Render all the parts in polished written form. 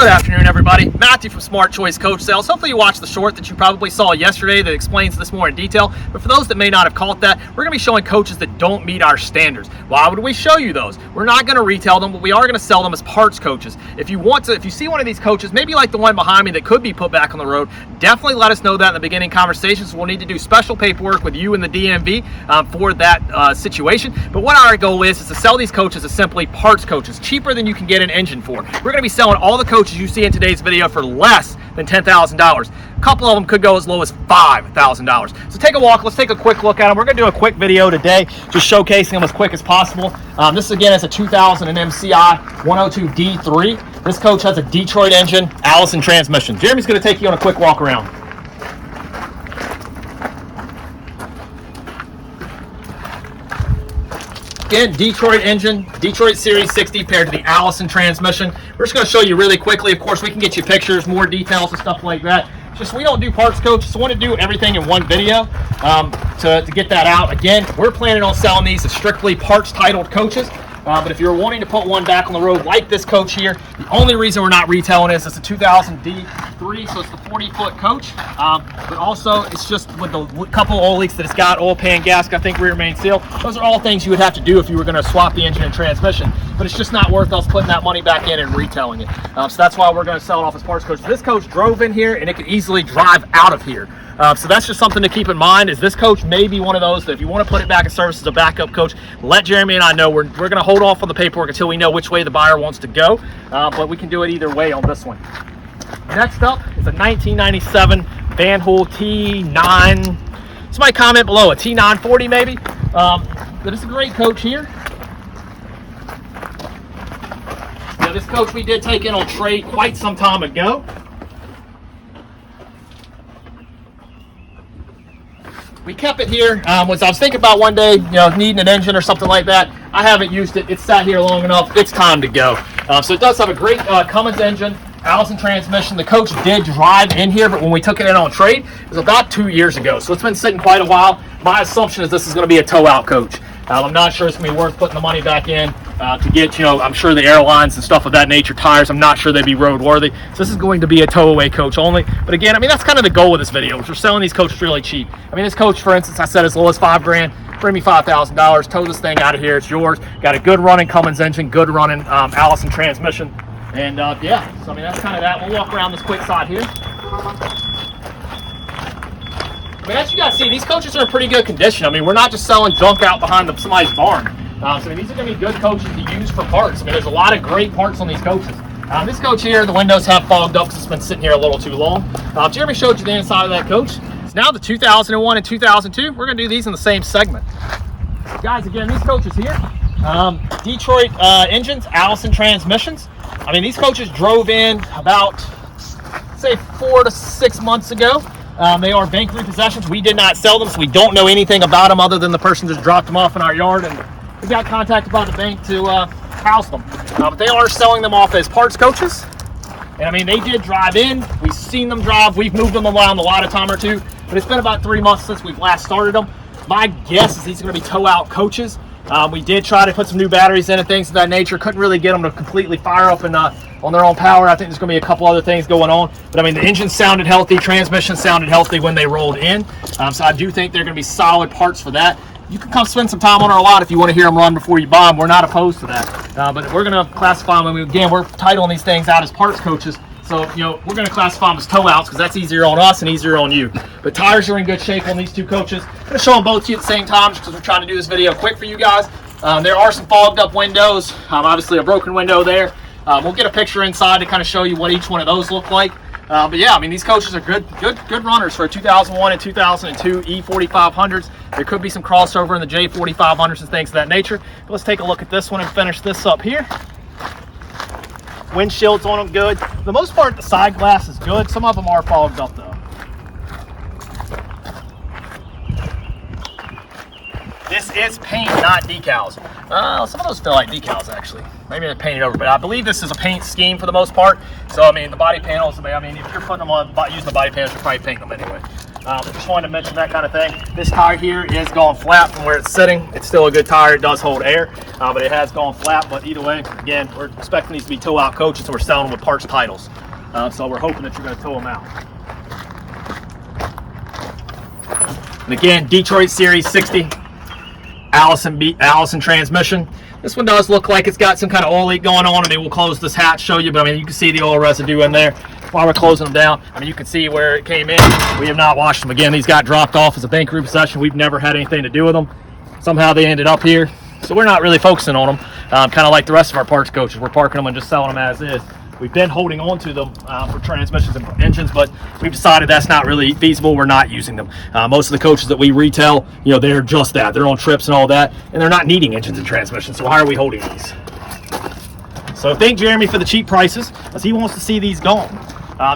Good afternoon, everybody. Matthew from Smart Choice Coach Sales. Hopefully you watched the short that you probably saw yesterday that explains this more in detail. But for those that may not have caught that, we're going to be showing coaches that don't meet our standards. Why would we show you those? We're not going to retail them, but we are going to sell them as parts coaches. If you see one of these coaches, maybe like the one behind me that could be put back on the road, definitely let us know that in the beginning conversations. We'll need to do special paperwork with you and the DMV for that situation. But what our goal is to sell these coaches as simply parts coaches, cheaper than you can get an engine for. We're going to be selling all the coaches you see in today's video for less than $10,000. A couple of them could go as low as $5,000. So take a walk. Let's take a quick look at them. We're going to do a quick video today, just showcasing them as quick as possible. This again is a 2000 MCI 102D3. This coach has a Detroit engine, Allison transmission. Jeremy's going to take you on a quick walk around. Again, Detroit engine, Detroit Series 60 paired to the Allison transmission. We're just going to show you really quickly. Of course, we can get you pictures, more details and stuff like that. Just we don't do parts coaches, so we want to do everything in one video to get that out. Again, we're planning on selling these as strictly parts titled coaches. But if you're wanting to put one back on the road like this coach here, the only reason we're not retailing is it's a 2000 D3, so it's the 40-foot coach. But also, it's just with the couple oil leaks that it's got, oil pan, gasket, I think rear main seal. Those are all things you would have to do if you were going to swap the engine and transmission. But it's just not worth us putting that money back in and retailing it. So that's why we're going to sell it off as parts coach. This coach drove in here, and it could easily drive out of here. So that's just something to keep in mind, is this coach may be one of those that if you want to put it back in service as a backup coach, let Jeremy and I know. We're going to hold off on the paperwork until we know which way the buyer wants to go, but we can do it either way on this one. Next up is a 1997 Hool T9. Somebody comment below, a T940 maybe. But it's a great coach here. Now, this coach we did take in on trade quite some time ago. We kept it here. I was thinking about one day, needing an engine or something like that. I haven't used it. It's sat here long enough. It's time to go. So it does have a great Cummins engine, Allison transmission. The coach did drive in here, but when we took it in on trade, it was about 2 years ago. So it's been sitting quite a while. My assumption is this is going to be a tow-out coach. I'm not sure it's going to be worth putting the money back in to get, I'm sure the airlines and stuff of that nature, tires, I'm not sure they'd be roadworthy. So this is going to be a tow-away coach only. But again, that's kind of the goal of this video. We're selling these coaches really cheap. This coach, for instance, I said as low as $5,000. Bring me $5,000. Tow this thing out of here. It's yours. Got a good running Cummins engine, good running Allison transmission. And yeah, so that's kind of that. We'll walk around this quick side here. As you guys see, these coaches are in pretty good condition. We're not just selling junk out behind somebody's barn. So these are going to be good coaches to use for parts. There's a lot of great parts on these coaches. This coach here, the windows have fogged up because it's been sitting here a little too long. Jeremy showed you the inside of that coach. It's now the 2001 and 2002. We're going to do these in the same segment. Guys, again, these coaches here, Detroit engines, Allison transmissions. These coaches drove in about, say, 4 to 6 months ago. They are bank repossessions. We did not sell them, so we don't know anything about them other than the person just dropped them off in our yard, and we got contacted by the bank to house them. But they are selling them off as parts coaches. And they did drive in. We've seen them drive. We've moved them around a lot of time or two, but it's been about 3 months since we've last started them. My guess is these are going to be tow-out coaches. We did try to put some new batteries in and things of that nature. Couldn't really get them to completely fire up and on their own power. I think there's going to be a couple other things going on. But the engine sounded healthy, transmission sounded healthy when they rolled in. So I do think they're going to be solid parts for that. You can come spend some time on our lot if you want to hear them run before you buy them. We're not opposed to that. But we're going to classify them. Again, we're titling these things out as parts coaches. So, we're going to classify them as tow-outs because that's easier on us and easier on you. But tires are in good shape on these two coaches. I'm going to show them both to you at the same time just because we're trying to do this video quick for you guys. There are some fogged up windows, obviously a broken window there. We'll get a picture inside to kind of show you what each one of those look like. But yeah, these coaches are good runners for a 2001 and 2002 E4500s. There could be some crossover in the J4500s and things of that nature. But let's take a look at this one and finish this up here. Windshields on them good. For the most part, the side glass is good. Some of them are fogged up though. This is paint, not decals. Some of those feel like decals, actually. Maybe they're painted over, but I believe this is a paint scheme for the most part. So, the body panels, if you're putting them on, using the body panels, you're probably painting them anyway. Just wanted to mention that kind of thing. This tire here is going flat from where it's sitting. It's still a good tire. It does hold air, but it has gone flat. But either way, again, we're expecting these to be tow out coaches, so we're selling them with parts titles. So we're hoping that you're going to tow them out. And again, Detroit Series 60 Allison transmission. This one does look like it's got some kind of oil leak going on. I mean, we'll close this hatch, show you, but I mean, you can see the oil residue in there. While we're closing them down, I mean, you can see where it came in. We have not washed them. Again, these got dropped off as a bank repossession. We've never had anything to do with them. Somehow they ended up here. So we're not really focusing on them. Kind of like the rest of our parts coaches. We're parking them and just selling them as is. We've been holding on to them for transmissions and engines, but we've decided that's not really feasible. We're not using them. Most of the coaches that we retail, you know, they're just that. They're on trips and all that, and they're not needing engines and transmissions. So why are we holding these? So thank Jeremy for the cheap prices, as he wants to see these gone.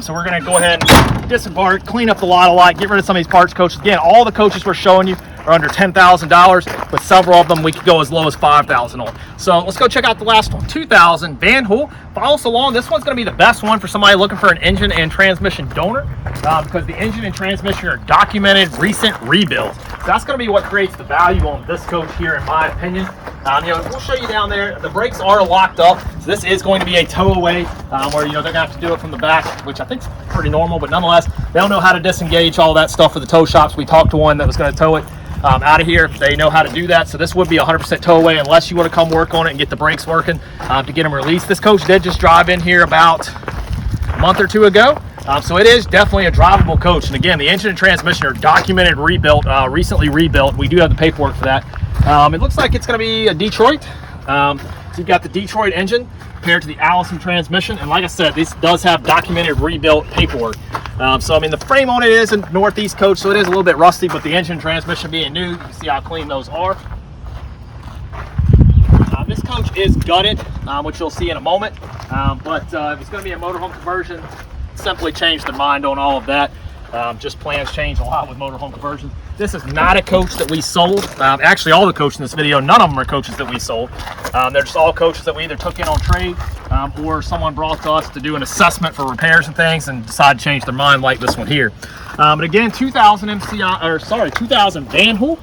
So we're going to go ahead and disembark, clean up the lot a lot, get rid of some of these parts coaches. Again, all the coaches we're showing you are under $10,000, but several of them we could go as low as $5,000 on. So let's go check out the last one, 2000 Van Hool. Follow us along. This one's going to be the best one for somebody looking for an engine and transmission donor, because the engine and transmission are documented recent rebuilds. So that's going to be what creates the value on this coach here, in my opinion. You know, we'll show you down there. The brakes are locked up, so this is going to be a tow away, where, you know, they're going to have to do it from the back, which I think is pretty normal, but nonetheless, they don't know how to disengage all that stuff for the tow shops. We talked to one that was going to tow it out of here. They know how to do that, so this would be 100% tow away unless you want to come work on it and get the brakes working to get them released. This coach did just drive in here about a month or two ago. So it is definitely a drivable coach. And again, the engine and transmission are documented rebuilt, recently rebuilt. We do have the paperwork for that. It looks like it's going to be a Detroit. So you've got the Detroit engine compared to the Allison transmission. And like I said, this does have documented rebuilt paperwork. So I mean, the frame on it is a Northeast coach, so it is a little bit rusty, but the engine and transmission being new, you can see how clean those are. This coach is gutted, which you'll see in a moment. But if it's going to be a motorhome conversion, simply change their mind on all of that. Just plans change a lot with motorhome conversions. This is not a coach that we sold. Actually, all the coaches in this video, none of them are coaches that we sold. They're just all coaches that we either took in on trade or someone brought to us to do an assessment for repairs and things and decided to change their mind, like this one here. But again, 2000 Van Hool.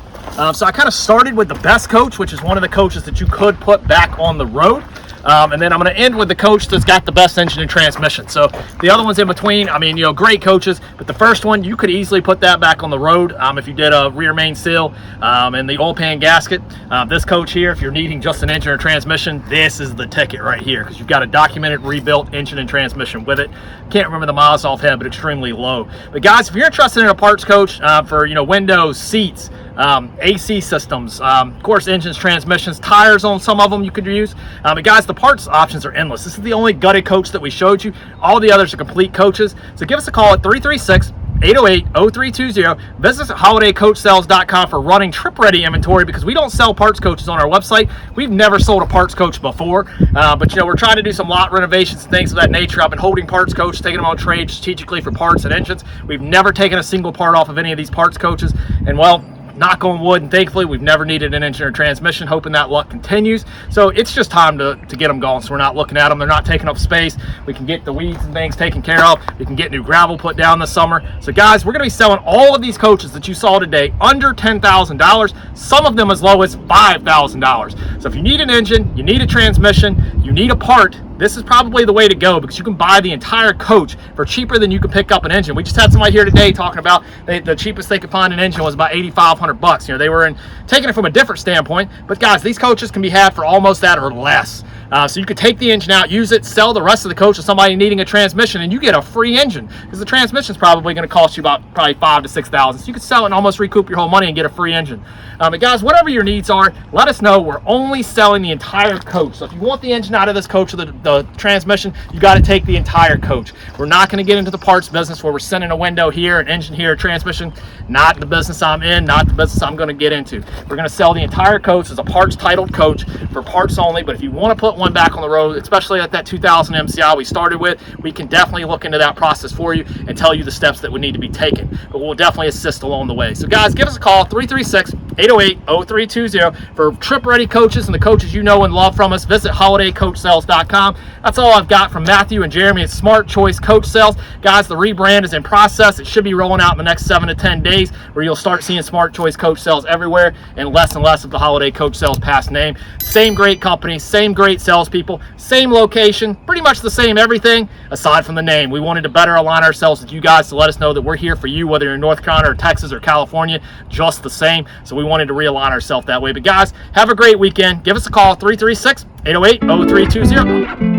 So I kind of started with the best coach, which is one of the coaches that you could put back on the road. And then I'm going to end with the coach that's got the best engine and transmission. So the other ones in between, I mean, you know, great coaches, but the first one, you could easily put that back on the road if you did a rear main seal and the oil pan gasket. This coach here, if you're needing just an engine or transmission, this is the ticket right here, because you've got a documented rebuilt engine and transmission with it. Can't remember the miles offhand, but extremely low. But guys, if you're interested in a parts coach for, you know, windows, seats, AC systems, of course, engines, transmissions, tires on some of them you could use. But guys, the parts options are endless. This is the only gutted coach that we showed you. All the others are complete coaches. So give us a call at 336-808-0320. Visit us at holidaycoachsales.com for running trip-ready inventory, because we don't sell parts coaches on our website. We've never sold a parts coach before, but you know, we're trying to do some lot renovations and things of that nature. I've been holding parts coaches, taking them on trade strategically for parts and engines. We've never taken a single part off of any of these parts coaches, and well, knock on wood, and thankfully we've never needed an engine or transmission, hoping that luck continues. So it's just time to get them going, so we're not looking at them. They're not taking up space. We can get the weeds and things taken care of. We can get new gravel put down this summer. So guys, we're going to be selling all of these coaches that you saw today under $10,000, some of them as low as $5,000. So if you need an engine, you need a transmission, you need a part, this is probably the way to go, because you can buy the entire coach for cheaper than you can pick up an engine. We just had somebody here today talking about the cheapest they could find an engine was about $8,500. You know, they were taking it from a different standpoint, but guys, these coaches can be had for almost that or less. So you could take the engine out, use it, sell the rest of the coach to somebody needing a transmission, and you get a free engine, because the transmission is probably going to cost you about probably $5,000 to $6,000. So you could sell it and almost recoup your whole money and get a free engine. But guys, whatever your needs are, let us know. We're only selling the entire coach. So if you want the engine out of this coach or the transmission, you got to take the entire coach. We're not going to get into the parts business where we're sending a window here, an engine here, a transmission. Not the business I'm in, not the business I'm going to get into. We're going to sell the entire coach as a parts titled coach for parts only. But if you want to put one back on the road, especially at that 2000 MCI we started with, we can definitely look into that process for you and tell you the steps that would need to be taken. But we'll definitely assist along the way. So guys, give us a call, 336-808-0320 for trip ready coaches and the coaches you know and love from us. Visit holidaycoachsales.com. that's all I've got from Matthew and Jeremy at Smart Choice Coach Sales. Guys, the rebrand is in process. It should be rolling out in the next 7 to 10 days, where you'll start seeing Smart Choice Coach Sales everywhere and less of the Holiday Coach Sales past name. Same great company, same great salespeople, same location, pretty much the same everything aside from the name. We wanted to better align ourselves with you guys to let us know that we're here for you, whether you're in North Carolina or Texas or California, just the same. So we wanted to realign ourselves that way. But guys, have a great weekend. Give us a call, 336-808-0320.